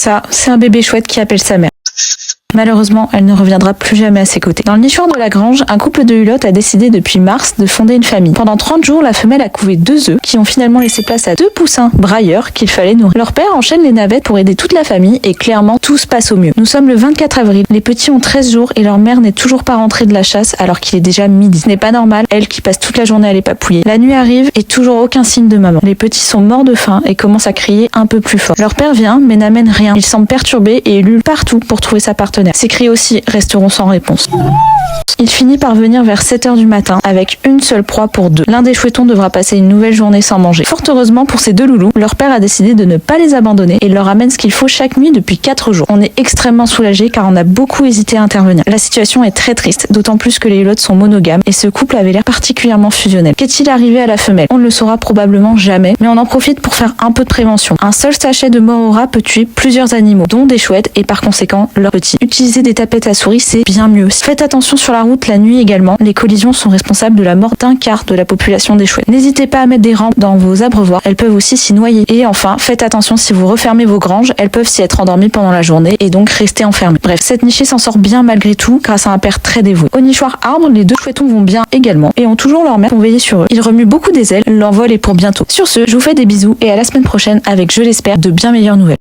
Ça, c'est un bébé chouette qui appelle sa mère. Malheureusement, elle ne reviendra plus jamais à ses côtés. Dans le nichoir de la grange, un couple de hulottes a décidé depuis mars de fonder une famille. Pendant 30 jours, la femelle a couvé 2 œufs qui ont finalement laissé place à 2 poussins brailleurs qu'il fallait nourrir. Leur père enchaîne les navettes pour aider toute la famille et clairement tout se passe au mieux. Nous sommes le 24 avril, les petits ont 13 jours et leur mère n'est toujours pas rentrée de la chasse alors qu'il est déjà midi. Ce n'est pas normal, elle qui passe toute la journée à les papouiller. La nuit arrive et toujours aucun signe de maman. Les petits sont morts de faim et commencent à crier un peu plus fort. Leur père vient mais n'amène rien. Il semble perturbé et ulule partout pour trouver sa partenaire. Ses cris aussi resteront sans réponse. Il finit par venir vers 7h du matin avec une seule proie pour 2. L'un des chouettons devra passer une nouvelle journée sans manger. Fort heureusement pour ces 2 loulous, leur père a décidé de ne pas les abandonner et leur amène ce qu'il faut chaque nuit depuis 4 jours. On est extrêmement soulagés car on a beaucoup hésité à intervenir. La situation est très triste, d'autant plus que les hulottes sont monogames et ce couple avait l'air particulièrement fusionnel. Qu'est-il arrivé à la femelle? On ne le saura probablement jamais, mais on en profite pour faire un peu de prévention. Un seul sachet de mort au rat peut tuer plusieurs animaux, dont des chouettes et par conséquent leurs petits. Utiliser des tapettes à souris, c'est bien mieux. Faites attention sur la route la nuit également. Les collisions sont responsables de la mort d'un quart de la population des chouettes. N'hésitez pas à mettre des rampes dans vos abreuvoirs. Elles peuvent aussi s'y noyer. Et enfin, faites attention si vous refermez vos granges. Elles peuvent s'y être endormies pendant la journée et donc rester enfermées. Bref, cette nichée s'en sort bien malgré tout grâce à un père très dévoué. Au nichoir arbre, les 2 chouettons vont bien également et ont toujours leur mère pour veiller sur eux. Ils remuent beaucoup des ailes. L'envol est pour bientôt. Sur ce, je vous fais des bisous et à la semaine prochaine avec, je l'espère, de bien meilleures nouvelles.